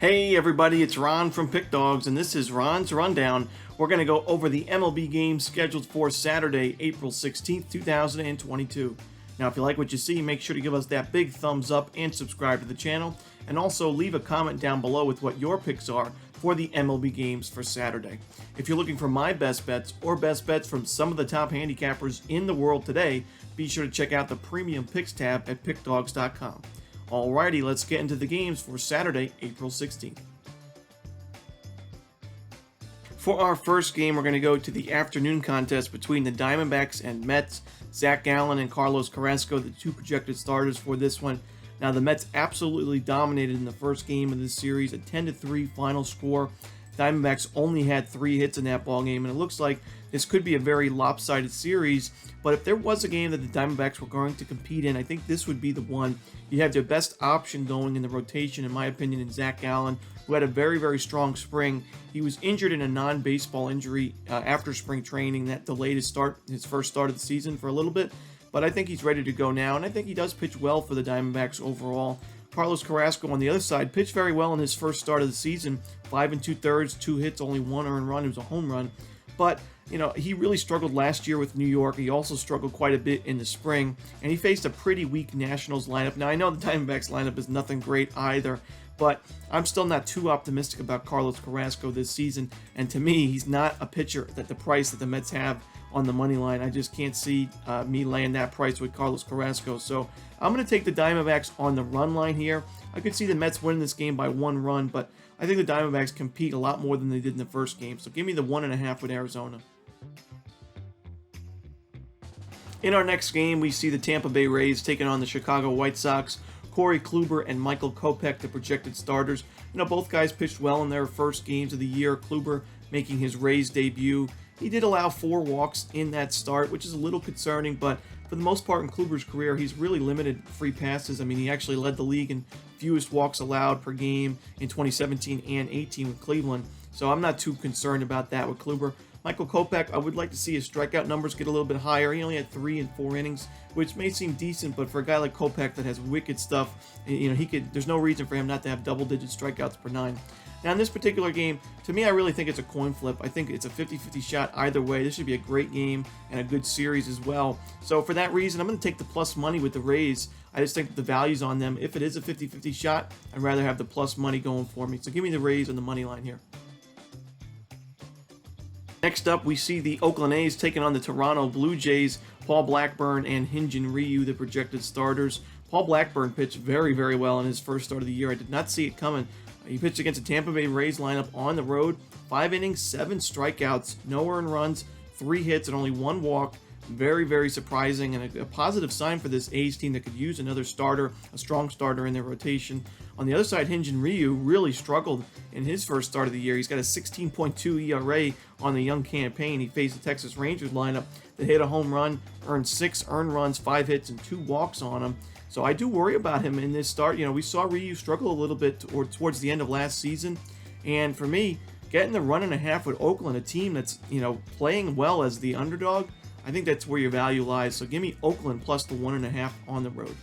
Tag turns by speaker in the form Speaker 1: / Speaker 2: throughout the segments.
Speaker 1: Hey everybody, it's Ron from Pick Dawgz, and this is Ron's Rundown. We're going to go over the MLB games scheduled for Saturday, April 16th, 2022. Now, if you like what you see, make sure to give us that big thumbs up and subscribe to the channel, and also leave a comment down below with what your picks are for the MLB games for Saturday. If you're looking for my best bets or best bets from some of the top handicappers in the world today, be sure to check out the Premium Picks tab at pickdawgz.com. Alrighty, let's get into the games for Saturday, April 16th. For our first game, we're going to go to the afternoon contest between the Diamondbacks and Mets. Zach Gallen and Carlos Carrasco, the two projected starters for this one. Now, the Mets absolutely dominated in the first game of this series, a 10-3 final score. Diamondbacks only had 3 hits in that ball game, and it looks like this could be a very lopsided series. But if there was a game that the Diamondbacks were going to compete in, I think this would be the one. You have your best option going in the rotation, in my opinion, in Zach Gallen, who had a very, very strong spring. He was injured in a non-baseball injury after spring training that delayed his first start of the season for a little bit. But I think he's ready to go now, and I think he does pitch well for the Diamondbacks overall. Carlos Carrasco on the other side pitched very well in his first start of the season. 5 2/3, 2 hits, only 1 earned run. It was a home run. But, he really struggled last year with New York. He also struggled quite a bit in the spring, and he faced a pretty weak Nationals lineup. Now, I know the Diamondbacks lineup is nothing great either, but I'm still not too optimistic about Carlos Carrasco this season. And to me, he's not a pitcher at the price that the Mets have on the money line. I just can't see me laying that price with Carlos Carrasco. So I'm going to take the Diamondbacks on the run line here. I could see the Mets winning this game by 1 run, but I think the Diamondbacks compete a lot more than they did in the first game. So give me the 1.5 with Arizona. In our next game, we see the Tampa Bay Rays taking on the Chicago White Sox. Corey Kluber and Michael Kopech, the projected starters. Both guys pitched well in their first games of the year. Kluber making his Rays debut. He did allow 4 walks in that start, which is a little concerning, but for the most part in Kluber's career, he's really limited free passes. I mean, he actually led the league in fewest walks allowed per game in 2017 and 18 with Cleveland, so I'm not too concerned about that with Kluber. Michael Kopech, I would like to see his strikeout numbers get a little bit higher. He only had 3 in 4 innings, which may seem decent, but for a guy like Kopech that has wicked stuff, there's no reason for him not to have double-digit strikeouts per 9. Now, in this particular game, to me, I really think it's a coin flip. I think it's a 50-50 shot either way. This should be a great game and a good series as well. So for that reason, I'm going to take the plus money with the Rays. I just think the value's on them. If it is a 50-50 shot, I'd rather have the plus money going for me. So give me the Rays on the money line here. Next up, we see the Oakland A's taking on the Toronto Blue Jays. Paul Blackburn and Hyun-Jin Ryu, the projected starters. Paul Blackburn pitched very, very well in his first start of the year. I did not see it coming. He pitched against a Tampa Bay Rays lineup on the road. 5 innings, 7 strikeouts, no earned runs, 3 hits, and only 1 walk. Very, very surprising and a positive sign for this A's team that could use another starter, a strong starter in their rotation. On the other side, Hyun-Jin Ryu really struggled in his first start of the year. He's got a 16.2 ERA on the young campaign. He faced the Texas Rangers lineup that hit a home run, earned 6 earned runs, 5 hits, and 2 walks on him. So I do worry about him in this start. We saw Ryu struggle a little bit towards the end of last season. And for me, getting the 1.5 with Oakland, a team that's, playing well as the underdog, I think that's where your value lies. So give me Oakland plus the 1.5 on the road.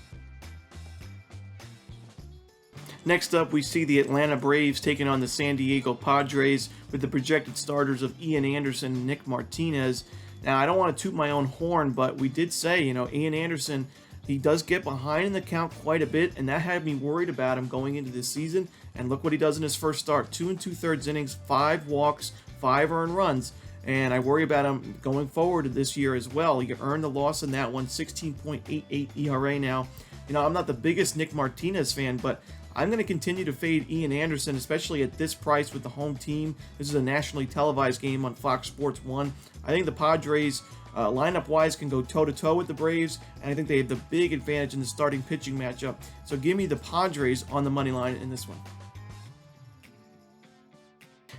Speaker 1: Next up, we see the Atlanta Braves taking on the San Diego Padres with the projected starters of Ian Anderson and Nick Martinez. Now, I don't want to toot my own horn, but we did say, Ian Anderson, he does get behind in the count quite a bit, and that had me worried about him going into this season. And look what he does in his first start. 2 2/3 innings, 5 walks, 5 earned runs. And I worry about him going forward this year as well. You earned the loss in that one, 16.88 ERA now. I'm not the biggest Nick Martinez fan, but I'm going to continue to fade Ian Anderson, especially at this price with the home team. This is a nationally televised game on Fox Sports 1. I think the Padres, lineup-wise, can go toe-to-toe with the Braves, and I think they have the big advantage in the starting pitching matchup. So give me the Padres on the money line in this one.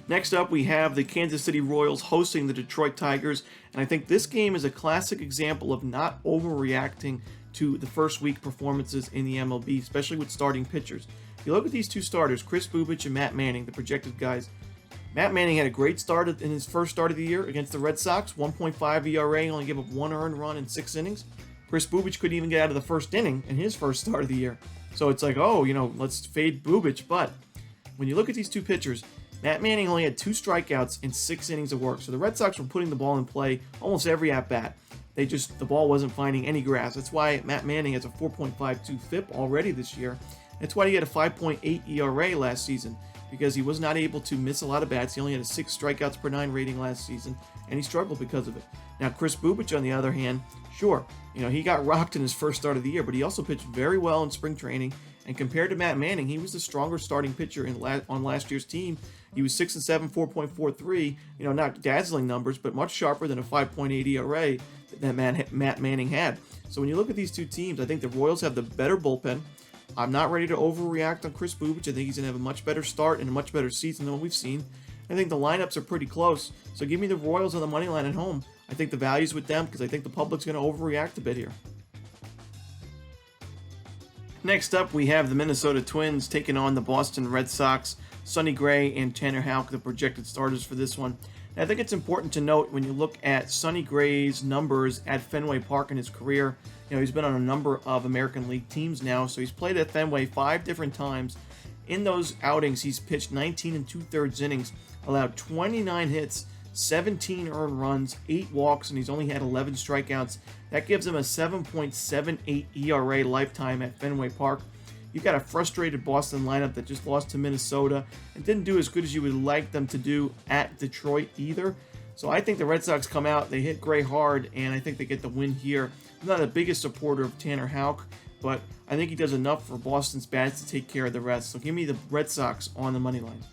Speaker 1: Next up, we have the Kansas City Royals hosting the Detroit Tigers, and I think this game is a classic example of not overreacting to the first week performances in the MLB, especially with starting pitchers. If you look at these two starters, Chris Bubic and Matt Manning, the projected guys, Matt Manning had a great start in his first start of the year against the Red Sox, 1.5 ERA, only gave up 1 earned run in 6 innings. Chris Bubic couldn't even get out of the first inning in his first start of the year. So it's like, let's fade Bubic, but when you look at these two pitchers, Matt Manning only had 2 strikeouts in 6 innings of work. So the Red Sox were putting the ball in play almost every at-bat. The ball wasn't finding any grass. That's why Matt Manning has a 4.52 FIP already this year. That's why he had a 5.8 ERA last season, because he was not able to miss a lot of bats. He only had a 6 strikeouts per 9 rating last season, and he struggled because of it. Now, Kris Bubic, on the other hand, sure, he got rocked in his first start of the year, but he also pitched very well in spring training. And compared to Matt Manning, he was the stronger starting pitcher on last year's team. He was 6-7, 4.43. Not dazzling numbers, but much sharper than a 5.8 ERA that Matt Manning had. So when you look at these two teams, I think the Royals have the better bullpen. I'm not ready to overreact on Kris Bubic. I think he's going to have a much better start and a much better season than what we've seen. I think the lineups are pretty close. So give me the Royals on the money line at home. I think the value's with them because I think the public's going to overreact a bit here. Next up, we have the Minnesota Twins taking on the Boston Red Sox. Sonny Gray and Tanner Houck, the projected starters for this one. And I think it's important to note when you look at Sonny Gray's numbers at Fenway Park in his career, he's been on a number of American League teams now, so he's played at Fenway 5 different times. In those outings, he's pitched 19 2/3 innings, allowed 29 hits, 17 earned runs, 8 walks, and he's only had 11 strikeouts. That gives him a 7.78 ERA lifetime at Fenway Park. You've got a frustrated Boston lineup that just lost to Minnesota and didn't do as good as you would like them to do at Detroit either. So I think the Red Sox come out, they hit Gray hard, and I think they get the win here. I'm not the biggest supporter of Tanner Houck, but I think he does enough for Boston's bats to take care of the rest. So give me the Red Sox on the money line.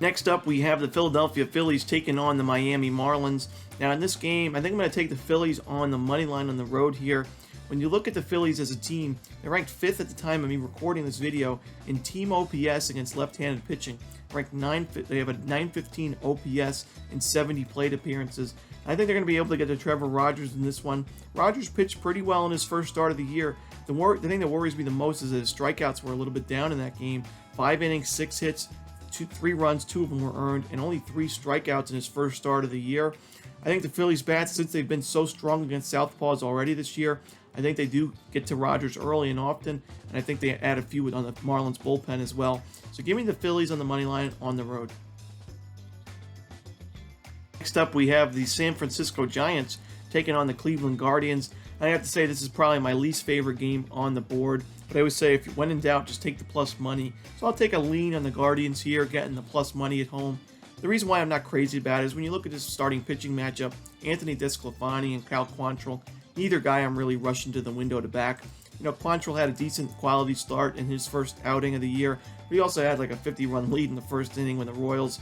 Speaker 1: Next up, we have the Philadelphia Phillies taking on the Miami Marlins. Now in this game, I think I'm going to take the Phillies on the money line on the road here. When you look at the Phillies as a team, they're ranked 5th at the time of me recording this video in team OPS against left-handed pitching. They have a 915 OPS in 70 plate appearances. I think they're going to be able to get to Trevor Rogers in this one. Rogers pitched pretty well in his first start of the year. The thing that worries me the most is that his strikeouts were a little bit down in that game. 5 innings, 6 hits, 3 runs, 2 of them were earned, and only 3 strikeouts in his first start of the year. I think the Phillies bats, since they've been so strong against southpaws already this year, I think they do get to Rogers early and often, and I think they add a few on the Marlins bullpen as well. So give me the Phillies on the money line on the road. Next up, we have the San Francisco Giants taking on the Cleveland Guardians. I have to say this is probably my least favorite game on the board, but I always say if you when in doubt, just take the plus money. So I'll take a lean on the Guardians here, getting the plus money at home. The reason why I'm not crazy about it is when you look at this starting pitching matchup, Anthony DeSclafani and Cal Quantrill, neither guy I'm really rushing to the window to back. Quantrill had a decent quality start in his first outing of the year, but he also had like a 50-run lead in the first inning when the Royals,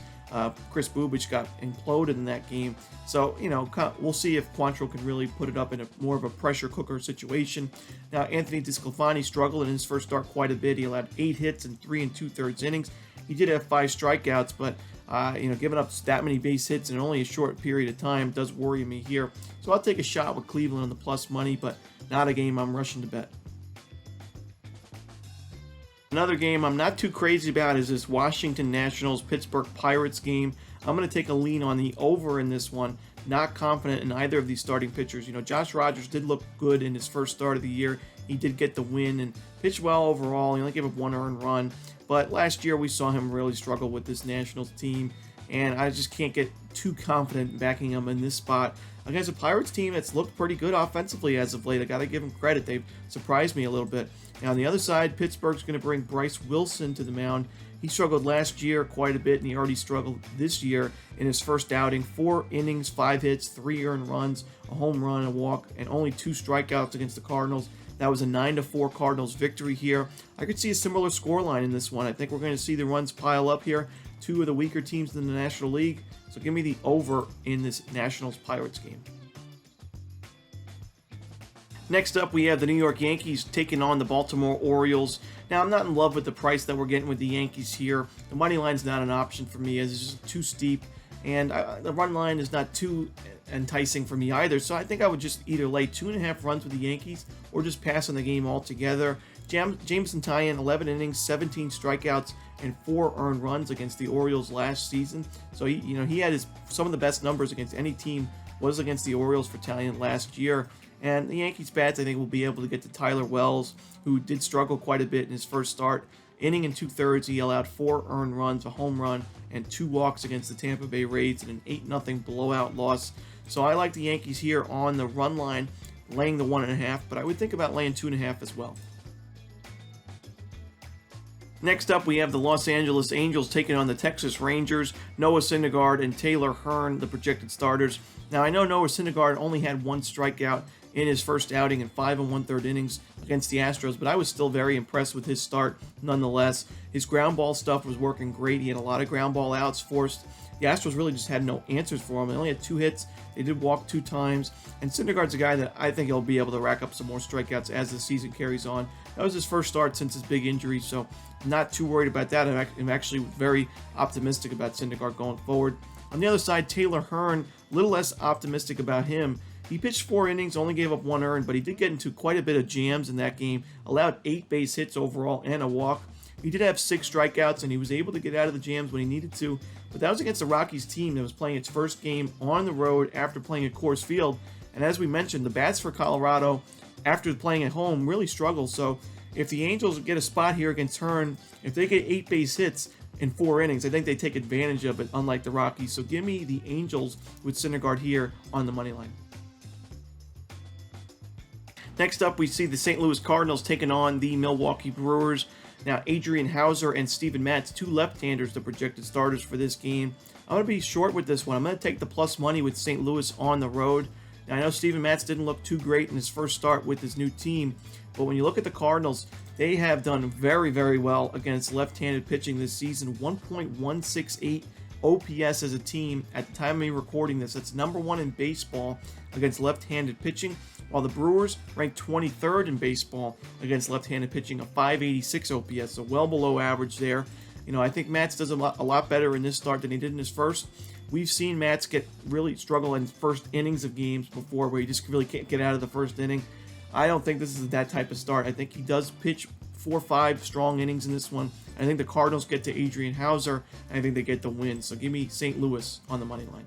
Speaker 1: Kris Bubic got imploded in that game. So, we'll see if Quantrill can really put it up in more of a pressure cooker situation. Now, Anthony DeSclafani struggled in his first start quite a bit. He allowed 8 hits in 3 2/3 innings. He did have 5 strikeouts, but giving up that many base hits in only a short period of time does worry me here. So I'll take a shot with Cleveland on the plus money, but not a game I'm rushing to bet. Another game I'm not too crazy about is this Washington Nationals Pittsburgh Pirates game. I'm going to take a lean on the over in this one. Not confident in either of these starting pitchers. Josh Rogers did look good in his first start of the year. He did get the win and pitched well overall. He only gave up 1 earned run. But last year we saw him really struggle with this Nationals team, and I just can't get too confident in backing him in this spot against a Pirates team that's looked pretty good offensively as of late. I got to give them credit. They've surprised me a little bit. Now on the other side, Pittsburgh's going to bring Bryce Wilson to the mound. He struggled last year quite a bit, and he already struggled this year in his first outing. 4 innings, 5 hits, 3 earned runs, a home run, a walk, and only 2 strikeouts against the Cardinals. That was a 9-4 Cardinals victory here. I could see a similar scoreline in this one. I think we're going to see the runs pile up here. 2 of the weaker teams in the National League. So give me the over in this Nationals-Pirates game. Next up, we have the New York Yankees taking on the Baltimore Orioles. Now, I'm not in love with the price that we're getting with the Yankees here. The money line's not an option for me as it's just too steep. And the run line is not too enticing for me either. So I think I would just either lay 2.5 runs with the Yankees or just pass on the game altogether. Jameson Taillon, 11 innings, 17 strikeouts, and 4 earned runs against the Orioles last season. So he had some of the best numbers against any team was against the Orioles for Taillon last year. And the Yankees bats, I think, will be able to get to Tyler Wells, who did struggle quite a bit in his first start. Inning and 2/3, he allowed 4 earned runs, a home run, and 2 walks against the Tampa Bay Rays in an 8-0 blowout loss. So I like the Yankees here on the run line, laying the 1.5, but I would think about laying 2.5 as well. Next up, we have the Los Angeles Angels taking on the Texas Rangers. Noah Syndergaard and Taylor Hearn, the projected starters. Now, I know Noah Syndergaard only had 1 strikeout in his first outing in 5 1/3 innings against the Astros, but I was still very impressed with his start nonetheless. His ground ball stuff was working great. He had a lot of ground ball outs forced. The Astros really just had no answers for him. They only had 2 hits. They did walk 2 times. And Syndergaard's a guy that I think he'll be able to rack up some more strikeouts as the season carries on. That was his first start since his big injury, so I'm not too worried about that. I'm actually very optimistic about Syndergaard going forward. On the other side, Taylor Hearn, a little less optimistic about him. He pitched 4 innings, only gave up 1 earned, but he did get into quite a bit of jams in that game, allowed 8 base hits overall and a walk. He did have 6 strikeouts, and he was able to get out of the jams when he needed to, but that was against the Rockies team that was playing its first game on the road after playing at Coors Field. And as we mentioned, the bats for Colorado, after playing at home, really struggle. So if the Angels get a spot here against Hearn, if they get 8 base hits in 4 innings, I think they take advantage of it, unlike the Rockies. So give me the Angels with Syndergaard here on the money line. Next up, we see the St. Louis Cardinals taking on the Milwaukee Brewers. Now, Adrian Hauser and Steven Matz, 2 left-handers, the projected starters for this game. I'm going to be short with this one. I'm going to take the plus money with St. Louis on the road. Now, I know Steven Matz didn't look too great in his first start with his new team, but when you look at the Cardinals, they have done very, very well against left-handed pitching this season. 1.168 OPS as a team at the time of me recording this. That's number 1 in baseball against left-handed pitching, while the Brewers ranked 23rd in baseball against left-handed pitching, a 586 OPS, so well below average there. You know, I think Matz does a lot better in this start than he did in his first. We've seen Matz really struggle in first innings of games before, where he just really can't get out of the first inning. I don't think this is that type of start. I think he does pitch 4 or 5 strong innings in this one. I think the Cardinals get to Adrian Hauser, and I think they get the win. So give me St. Louis on the money line.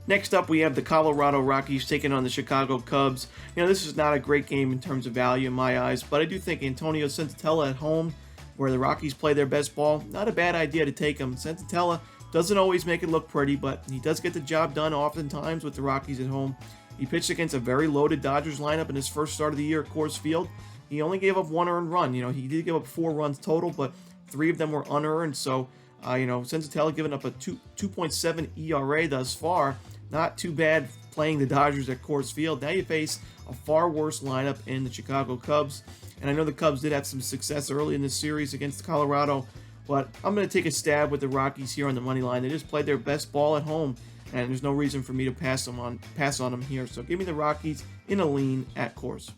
Speaker 1: Next up, we have the Colorado Rockies taking on the Chicago Cubs. You know, this is not a great game in terms of value in my eyes, but I do think Antonio Senzatella at home, where the Rockies play their best ball, not a bad idea to take him. Senzatella doesn't always make it look pretty, but he does get the job done oftentimes with the Rockies at home. He pitched against a very loaded Dodgers lineup in his first start of the year at Coors Field. He only gave up 1 earned run. You know, he did give up 4 runs total, but 3 of them were unearned. So, Senzatella giving up a 2.7 ERA thus far. Not too bad playing the Dodgers at Coors Field. Now you face a far worse lineup in the Chicago Cubs. And I know the Cubs did have some success early in this series against Colorado, but I'm going to take a stab with the Rockies here on the money line. They just played their best ball at home, and there's no reason for me to pass on them here. So give me the Rockies in a lean at Coors.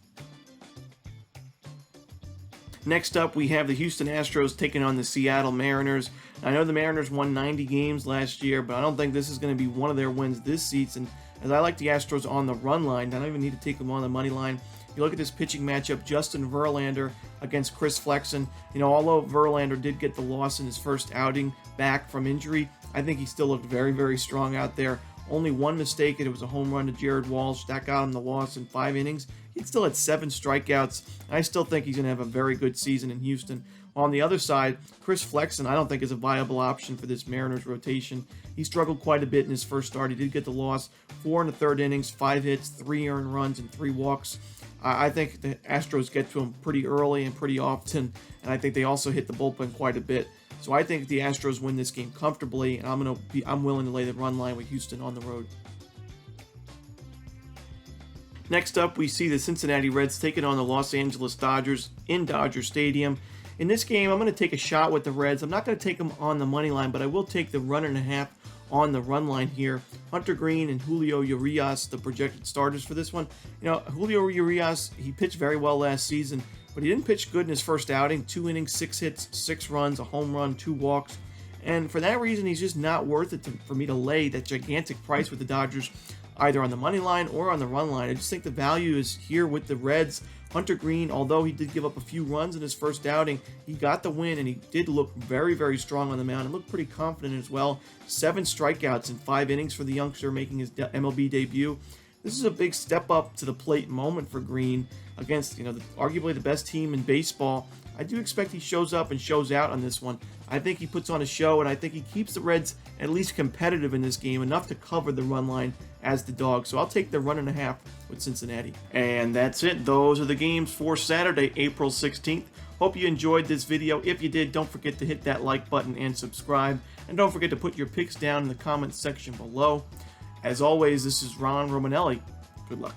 Speaker 1: Next up, we have the Houston Astros taking on the Seattle Mariners. I know the Mariners won 90 games last year, but I don't think this is going to be one of their wins this season, as I like the Astros on the run line. I don't even need to take them on the money line. You look at this pitching matchup, Justin Verlander against Chris Flexen. You know, although Verlander did get the loss in his first outing back from injury, I think he still looked very, very strong out there. Only 1 mistake, and it was a home run to Jared Walsh. That got him the loss in 5 innings. He still had 7 strikeouts. I still think he's going to have a very good season in Houston. On the other side, Chris Flexen, I don't think is a viable option for this Mariners rotation. He struggled quite a bit in his first start. He did get the loss. 4 1/3 innings, 5 hits, 3 earned runs, and 3 walks. I think the Astros get to him pretty early and pretty often, and I think they also hit the bullpen quite a bit. So I think the Astros win this game comfortably, and I'm willing to lay the run line with Houston on the road. Next up, we see the Cincinnati Reds taking on the Los Angeles Dodgers in Dodger Stadium. In this game, I'm going to take a shot with the Reds. I'm not going to take them on the money line, but I will take the 1.5 on the run line here. Hunter Green and Julio Urias, the projected starters for this one. You know, Julio Urias, he pitched very well last season, but he didn't pitch good in his first outing. 2 innings, 6 hits, 6 runs, a home run, 2 walks. And for that reason, he's just not worth it for me to lay that gigantic price with the Dodgers, either on the money line or on the run line. I just think the value is here with the Reds. Hunter Green, although he did give up a few runs in his first outing, he got the win, and he did look very, very strong on the mound and looked pretty confident as well. 7 strikeouts in 5 innings for the youngster making his MLB debut. This is a big step up to the plate moment for Green against, arguably the best team in baseball. I do expect he shows up and shows out on this one. I think he puts on a show, and I think he keeps the Reds at least competitive in this game, enough to cover the run line as the dog. So I'll take the 1.5 with Cincinnati. And that's it. Those are the games for Saturday, April 16th. Hope you enjoyed this video. If you did, don't forget to hit that like button and subscribe. And don't forget to put your picks down in the comments section below. As always, this is Ron Romanelli. Good luck.